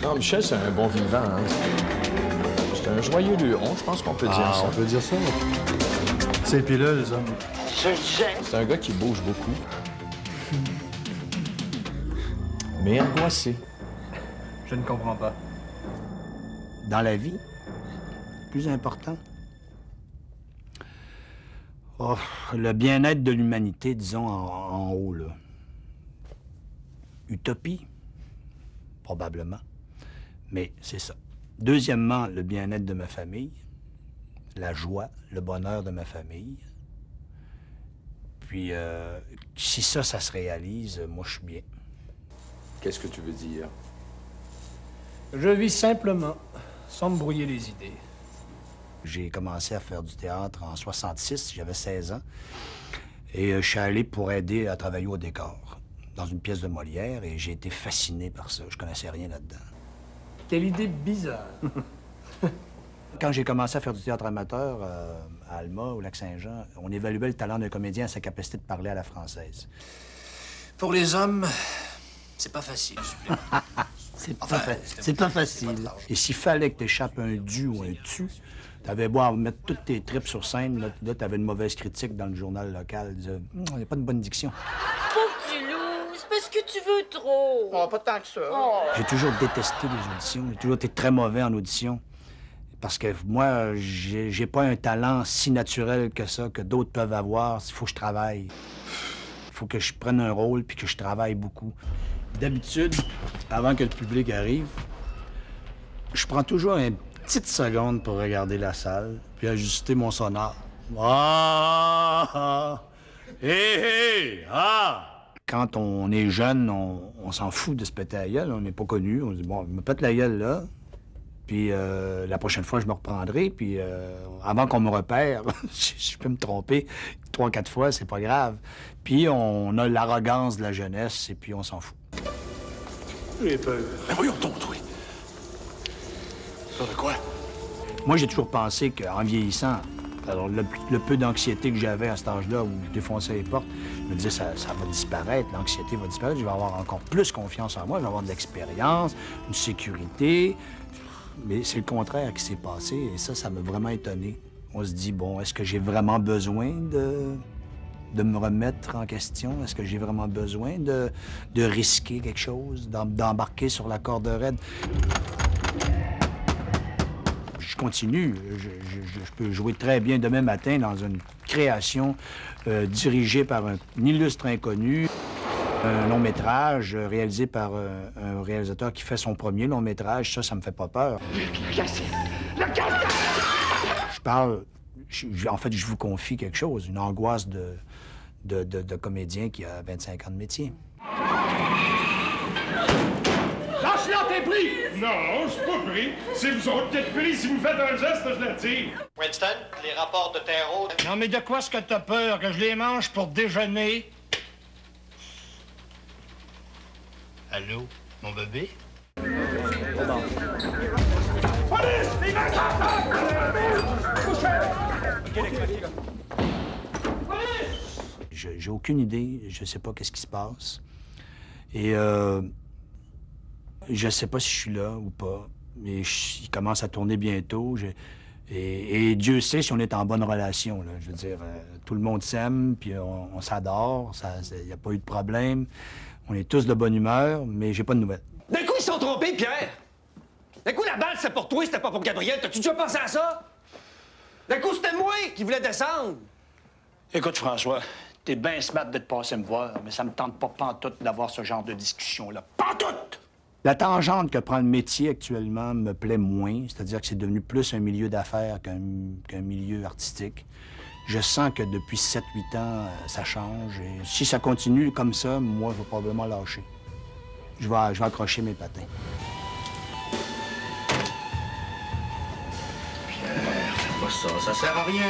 Non, Michel, c'est un bon vivant, hein. C'est un joyeux luron, je pense qu'on peut dire ça. On peut dire ça. C'est pilule, ça. C'est un gars qui bouge beaucoup. Mais angoissé. Je ne comprends pas. Dans la vie, plus important, oh, le bien-être de l'humanité, disons, en haut, là. Utopie, probablement, mais c'est ça. Deuxièmement, le bien-être de ma famille, la joie, le bonheur de ma famille. Puis, si ça se réalise, moi, je suis bien. Qu'est-ce que tu veux dire? Je vis simplement, sans me brouiller les idées. J'ai commencé à faire du théâtre en 66, j'avais 16 ans. Et je suis allé pour aider à travailler au décor, dans une pièce de Molière, et j'ai été fasciné par ça. Je connaissais rien là-dedans. Quelle idée bizarre. Quand j'ai commencé à faire du théâtre amateur à Alma, au Lac-Saint-Jean, on évaluait le talent d'un comédien à sa capacité de parler à la française. Pour les hommes, c'est pas facile. C'est pas facile. Et s'il fallait que tu échappes un du ou un tu, t'avais beau mettre toutes tes tripes sur scène, là t'avais une mauvaise critique dans le journal local. Ils disaient, il n'y a pas de bonne diction. Faut que tu loues, parce que tu veux trop. Oh, pas tant que ça. Oh. J'ai toujours détesté les auditions. J'ai toujours été très mauvais en audition. Parce que moi, j'ai pas un talent si naturel que ça, que d'autres peuvent avoir. Il faut que je travaille. Il faut que je prenne un rôle puis que je travaille beaucoup. D'habitude, avant que le public arrive, je prends toujours une petite seconde pour regarder la salle puis ajuster mon sonore. Ah! Hé, hé! Ah! Quand on est jeune, on s'en fout de se péter la gueule. On n'est pas connu. On se dit, bon, je me pète la gueule là. Puis la prochaine fois, je me reprendrai. Puis avant qu'on me repère, je peux me tromper 3-4 fois, c'est pas grave. Puis on a l'arrogance de la jeunesse et puis on s'en fout. J'ai peur. Mais voyons donc, toi. Ça de quoi? Moi, j'ai toujours pensé qu'en vieillissant, alors le peu d'anxiété que j'avais à cet âge-là où je défonçais les portes, je me disais, ça va disparaître, l'anxiété va disparaître, je vais avoir encore plus confiance en moi, je vais avoir de l'expérience, une sécurité. Mais c'est le contraire qui s'est passé et ça m'a vraiment étonné. On se dit, bon, est-ce que j'ai vraiment besoin de me remettre en question? Est-ce que j'ai vraiment besoin de risquer quelque chose, d'embarquer sur la corde raide? Je continue. Je peux jouer très bien demain matin dans une création dirigée par un illustre inconnu. Un long-métrage réalisé par un réalisateur qui fait son premier long-métrage, ça me fait pas peur. Je parle... en fait, je vous confie quelque chose, une angoisse de comédien qui a 25 ans de métier. Lâche-la, t'es pris! Non, je suis pas pris. C'est vous autres qui êtes pris. Si vous faites un geste, je le tire. Winston, les rapports de terreau... Non, mais de quoi est-ce que t'as peur? Que je les mange pour déjeuner? Allô, mon bébé? Police! Les mecs J'ai aucune idée, je sais pas qu'est-ce qui se passe. Et je sais pas si je suis là ou pas. Mais il commence à tourner bientôt. Et Dieu sait si on est en bonne relation, là. Je veux dire, tout le monde s'aime, puis on s'adore, il n'y a pas eu de problème. On est tous de bonne humeur, mais j'ai pas de nouvelles. D'un coup, ils se sont trompés, Pierre! D'un coup, la balle, c'était pour toi, c'était pas pour Gabriel. T'as-tu déjà pensé à ça? D'un coup, c'était moi qui voulais descendre. Écoute, François, t'es bien smart de te passer me voir, mais ça me tente pas pantoute d'avoir ce genre de discussion-là. Pantoute! La tangente que prend le métier actuellement me plaît moins, c'est-à-dire que c'est devenu plus un milieu d'affaires qu'un milieu artistique. Je sens que depuis 7-8 ans, ça change. Et si ça continue comme ça, moi, je vais probablement lâcher. Je vais accrocher mes patins. Pierre, fais pas ça. Ça sert à rien.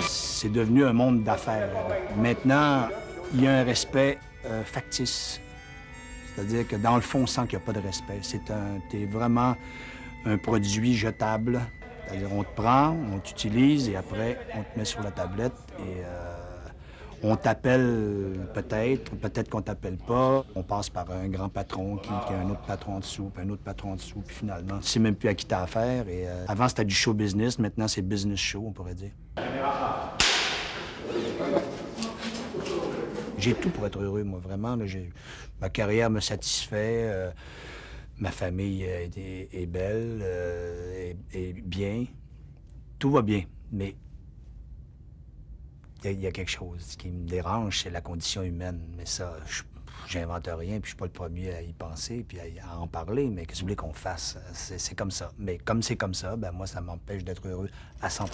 C'est devenu un monde d'affaires. Maintenant, il y a un respect factice. C'est-à-dire que dans le fond, on sent qu'il n'y a pas de respect. T'es vraiment un produit jetable. C'est-à-dire, on te prend, on t'utilise et après, on te met sur la tablette et On t'appelle peut-être qu'on t'appelle pas. On passe par un grand patron qui a un autre patron en dessous, puis un autre patron en dessous, puis finalement, tu sais même plus à qui t'as affaire. Et, avant, c'était du show business, maintenant, c'est business show, on pourrait dire. J'ai tout pour être heureux, moi, vraiment. Là, ma carrière me satisfait, ma famille est belle, est bien. Tout va bien, mais il y a quelque chose qui me dérange, c'est la condition humaine. Mais ça, j'invente rien, puis je suis pas le premier à y penser, puis à en parler. Mais qu'est-ce que vous voulez qu'on fasse? C'est comme ça. Mais comme c'est comme ça, ben moi, ça m'empêche d'être heureux à 100%.